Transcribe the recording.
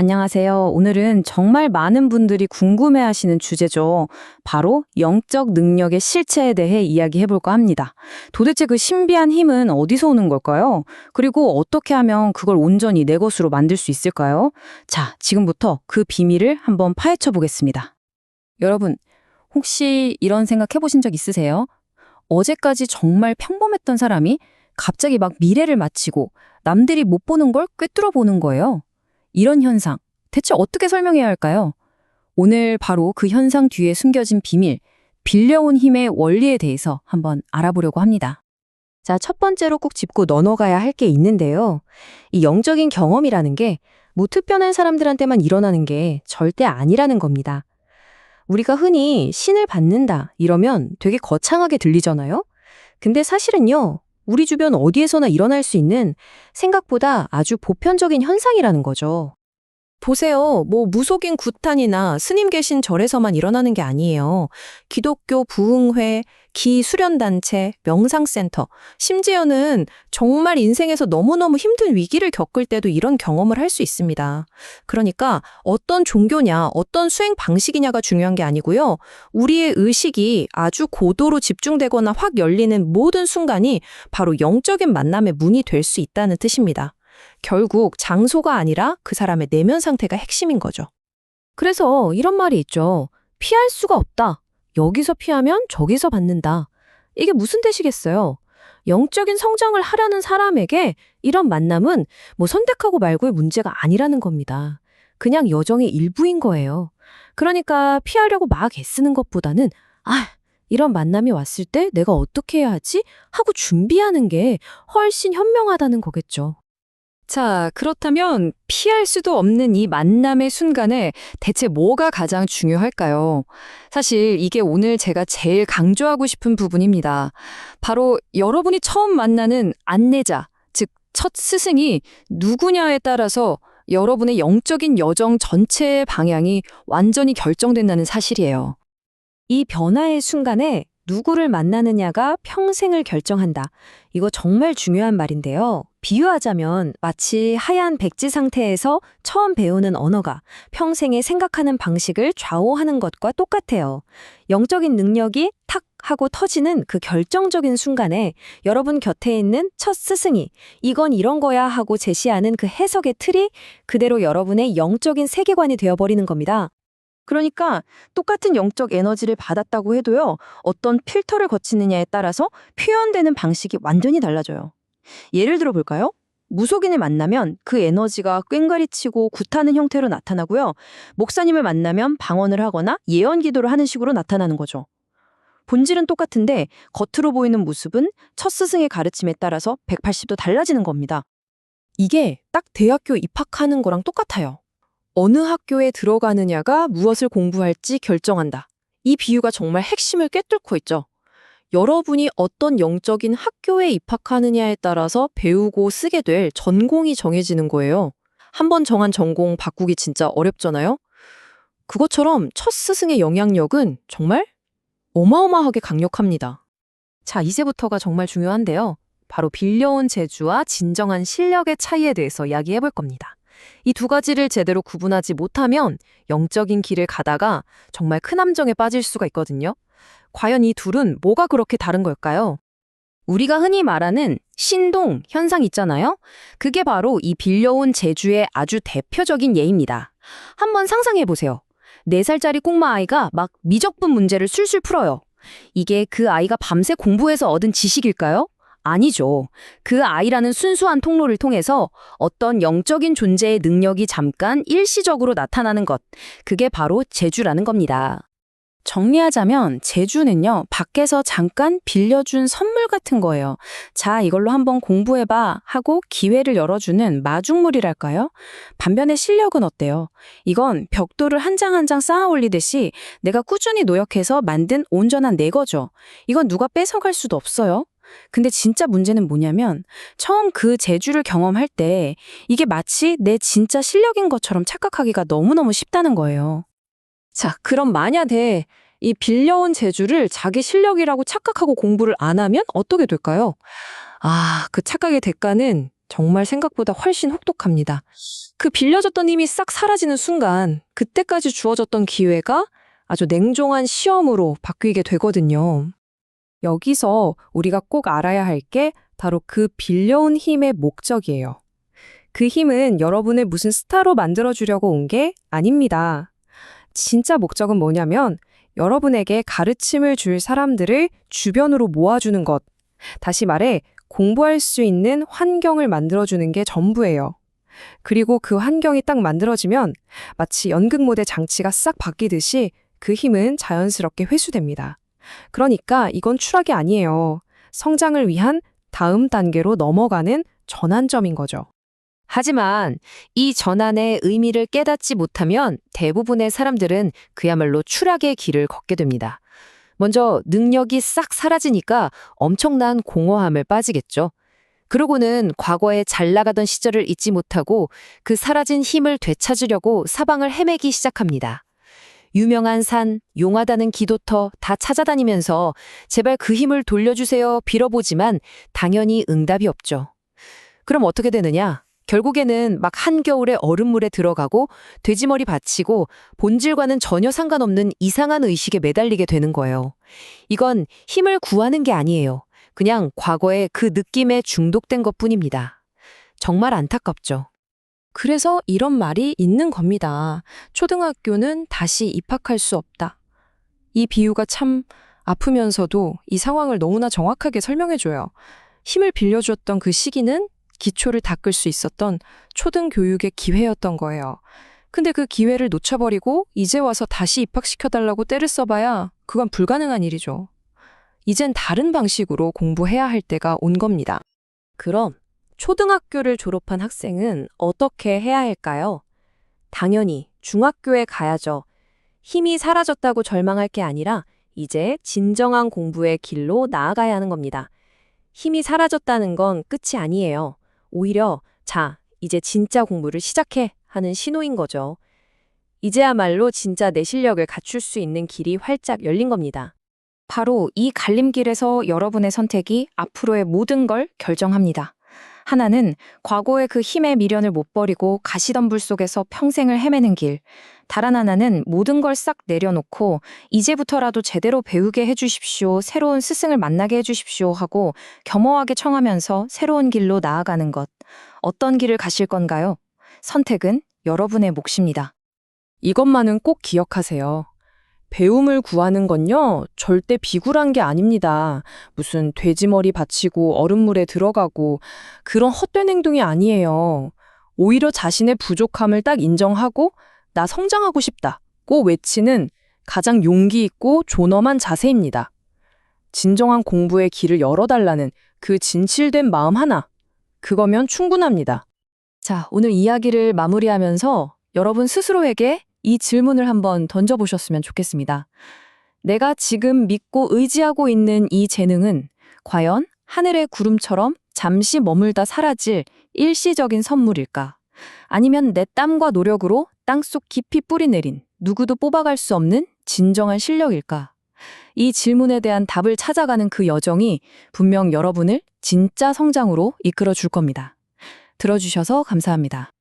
안녕하세요. 오늘은 정말 많은 분들이 궁금해하시는 주제죠. 바로 영적 능력의 실체에 대해 이야기해볼까 합니다. 도대체 그 신비한 힘은 어디서 오는 걸까요? 그리고 어떻게 하면 그걸 온전히 내 것으로 만들 수 있을까요? 자, 지금부터 그 비밀을 한번 파헤쳐 보겠습니다. 여러분, 혹시 이런 생각 해보신 적 있으세요? 어제까지 정말 평범했던 사람이 갑자기 막 미래를 마치고 남들이 못 보는 걸 꿰뚫어 보는 거예요. 이런 현상, 대체 어떻게 설명해야 할까요? 오늘 바로 그 현상 뒤에 숨겨진 비밀, 빌려온 힘의 원리에 대해서 한번 알아보려고 합니다. 자, 첫 번째로 꼭 짚고 넘어가야 할 게 있는데요. 이 영적인 경험이라는 게 무특별한 사람들한테만 일어나는 게 절대 아니라는 겁니다. 우리가 흔히 신을 받는다 이러면 되게 거창하게 들리잖아요? 근데 사실은요, 우리 주변 어디에서나 일어날 수 있는 생각보다 아주 보편적인 현상이라는 거죠. 보세요. 무속인 구탄이나 스님 계신 절에서만 일어나는 게 아니에요. 기독교 부흥회, 기수련단체, 명상센터, 심지어는 정말 인생에서 너무너무 힘든 위기를 겪을 때도 이런 경험을 할 수 있습니다. 그러니까 어떤 종교냐, 어떤 수행 방식이냐가 중요한 게 아니고요. 우리의 의식이 아주 고도로 집중되거나 확 열리는 모든 순간이 바로 영적인 만남의 문이 될 수 있다는 뜻입니다. 결국 장소가 아니라 그 사람의 내면 상태가 핵심인 거죠. 그래서 이런 말이 있죠. 피할 수가 없다. 여기서 피하면 저기서 받는다. 이게 무슨 뜻이겠어요? 영적인 성장을 하려는 사람에게 이런 만남은 선택하고 말고의 문제가 아니라는 겁니다. 그냥 여정의 일부인 거예요. 그러니까 피하려고 막 애쓰는 것보다는 이런 만남이 왔을 때 내가 어떻게 해야 하지? 하고 준비하는 게 훨씬 현명하다는 거겠죠. 자, 그렇다면 피할 수도 없는 이 만남의 순간에 대체 뭐가 가장 중요할까요? 사실 이게 오늘 제가 제일 강조하고 싶은 부분입니다. 바로 여러분이 처음 만나는 안내자, 즉 첫 스승이 누구냐에 따라서 여러분의 영적인 여정 전체의 방향이 완전히 결정된다는 사실이에요. 이 변화의 순간에 누구를 만나느냐가 평생을 결정한다. 이거 정말 중요한 말인데요. 비유하자면 마치 하얀 백지 상태에서 처음 배우는 언어가 평생에 생각하는 방식을 좌우하는 것과 똑같아요. 영적인 능력이 탁 하고 터지는 그 결정적인 순간에 여러분 곁에 있는 첫 스승이 이건 이런 거야 하고 제시하는 그 해석의 틀이 그대로 여러분의 영적인 세계관이 되어버리는 겁니다. 그러니까 똑같은 영적 에너지를 받았다고 해도요, 어떤 필터를 거치느냐에 따라서 표현되는 방식이 완전히 달라져요. 예를 들어 볼까요? 무속인을 만나면 그 에너지가 꽹과리치고 굿하는 형태로 나타나고요. 목사님을 만나면 방언을 하거나 예언 기도를 하는 식으로 나타나는 거죠. 본질은 똑같은데 겉으로 보이는 모습은 첫 스승의 가르침에 따라서 180도 달라지는 겁니다. 이게 딱 대학교 입학하는 거랑 똑같아요. 어느 학교에 들어가느냐가 무엇을 공부할지 결정한다. 이 비유가 정말 핵심을 꿰뚫고 있죠. 여러분이 어떤 영적인 학교에 입학하느냐에 따라서 배우고 쓰게 될 전공이 정해지는 거예요. 한번 정한 전공 바꾸기 진짜 어렵잖아요? 그것처럼 첫 스승의 영향력은 정말 어마어마하게 강력합니다. 자, 이제부터가 정말 중요한데요. 바로 빌려온 재주와 진정한 실력의 차이에 대해서 이야기해 볼 겁니다. 이 두 가지를 제대로 구분하지 못하면 영적인 길을 가다가 정말 큰 함정에 빠질 수가 있거든요. 과연 이 둘은 뭐가 그렇게 다른 걸까요? 우리가 흔히 말하는 신동 현상 있잖아요. 그게 바로 이 빌려온 재주의 아주 대표적인 예입니다. 한번 상상해 보세요. 4살짜리 꼬마 아이가 막 미적분 문제를 술술 풀어요. 이게 그 아이가 밤새 공부해서 얻은 지식일까요? 아니죠. 그 아이라는 순수한 통로를 통해서 어떤 영적인 존재의 능력이 잠깐 일시적으로 나타나는 것. 그게 바로 재주라는 겁니다. 정리하자면 재주는요, 밖에서 잠깐 빌려준 선물 같은 거예요. 자, 이걸로 한번 공부해봐 하고 기회를 열어주는 마중물이랄까요? 반면에 실력은 어때요? 이건 벽돌을 한 장 한 장 쌓아 올리듯이 내가 꾸준히 노력해서 만든 온전한 내 거죠. 이건 누가 뺏어갈 수도 없어요. 근데 진짜 문제는 뭐냐면 처음 그 재주를 경험할 때 이게 마치 내 진짜 실력인 것처럼 착각하기가 너무너무 쉽다는 거예요. 자, 그럼 만약에 이 빌려온 재주를 자기 실력이라고 착각하고 공부를 안 하면 어떻게 될까요? 그 착각의 대가는 정말 생각보다 훨씬 혹독합니다. 그 빌려줬던 힘이 싹 사라지는 순간 그때까지 주어졌던 기회가 아주 냉정한 시험으로 바뀌게 되거든요. 여기서 우리가 꼭 알아야 할 게 바로 그 빌려온 힘의 목적이에요. 그 힘은 여러분을 무슨 스타로 만들어주려고 온 게 아닙니다. 진짜 목적은 뭐냐면 여러분에게 가르침을 줄 사람들을 주변으로 모아주는 것. 다시 말해 공부할 수 있는 환경을 만들어주는 게 전부예요. 그리고 그 환경이 딱 만들어지면 마치 연극무대 장치가 싹 바뀌듯이 그 힘은 자연스럽게 회수됩니다. 그러니까 이건 추락이 아니에요. 성장을 위한 다음 단계로 넘어가는 전환점인 거죠. 하지만 이 전환의 의미를 깨닫지 못하면 대부분의 사람들은 그야말로 추락의 길을 걷게 됩니다. 먼저 능력이 싹 사라지니까 엄청난 공허함을 빠지겠죠. 그러고는 과거에 잘 나가던 시절을 잊지 못하고 그 사라진 힘을 되찾으려고 사방을 헤매기 시작합니다. 유명한 산, 용하다는 기도터 다 찾아다니면서 제발 그 힘을 돌려주세요 빌어보지만 당연히 응답이 없죠. 그럼 어떻게 되느냐? 결국에는 막 한겨울에 얼음물에 들어가고 돼지머리 받치고 본질과는 전혀 상관없는 이상한 의식에 매달리게 되는 거예요. 이건 힘을 구하는 게 아니에요. 그냥 과거의 그 느낌에 중독된 것뿐입니다. 정말 안타깝죠. 그래서 이런 말이 있는 겁니다. 초등학교는 다시 입학할 수 없다. 이 비유가 참 아프면서도 이 상황을 너무나 정확하게 설명해줘요. 힘을 빌려주었던 그 시기는 기초를 닦을 수 있었던 초등교육의 기회였던 거예요. 근데 그 기회를 놓쳐버리고 이제 와서 다시 입학시켜달라고 떼를 써봐야 그건 불가능한 일이죠. 이젠 다른 방식으로 공부해야 할 때가 온 겁니다. 그럼 초등학교를 졸업한 학생은 어떻게 해야 할까요? 당연히 중학교에 가야죠. 힘이 사라졌다고 절망할 게 아니라 이제 진정한 공부의 길로 나아가야 하는 겁니다. 힘이 사라졌다는 건 끝이 아니에요. 오히려 자, 이제 진짜 공부를 시작해 하는 신호인 거죠. 이제야말로 진짜 내 실력을 갖출 수 있는 길이 활짝 열린 겁니다. 바로 이 갈림길에서 여러분의 선택이 앞으로의 모든 걸 결정합니다. 하나는 과거의 그 힘의 미련을 못 버리고 가시덤불 속에서 평생을 헤매는 길. 다른 하나는 모든 걸 싹 내려놓고 이제부터라도 제대로 배우게 해주십시오. 새로운 스승을 만나게 해주십시오 하고 겸허하게 청하면서 새로운 길로 나아가는 것. 어떤 길을 가실 건가요? 선택은 여러분의 몫입니다. 이것만은 꼭 기억하세요. 배움을 구하는 건요, 절대 비굴한 게 아닙니다. 무슨 돼지머리 받치고 얼음물에 들어가고 그런 헛된 행동이 아니에요. 오히려 자신의 부족함을 딱 인정하고 나 성장하고 싶다고 외치는 가장 용기 있고 존엄한 자세입니다. 진정한 공부의 길을 열어달라는 그 진실된 마음 하나, 그거면 충분합니다. 자, 오늘 이야기를 마무리하면서 여러분 스스로에게 이 질문을 한번 던져보셨으면 좋겠습니다. 내가 지금 믿고 의지하고 있는 이 재능은 과연 하늘의 구름처럼 잠시 머물다 사라질 일시적인 선물일까? 아니면 내 땀과 노력으로 땅속 깊이 뿌리내린 누구도 뽑아갈 수 없는 진정한 실력일까? 이 질문에 대한 답을 찾아가는 그 여정이 분명 여러분을 진짜 성장으로 이끌어 줄 겁니다. 들어주셔서 감사합니다.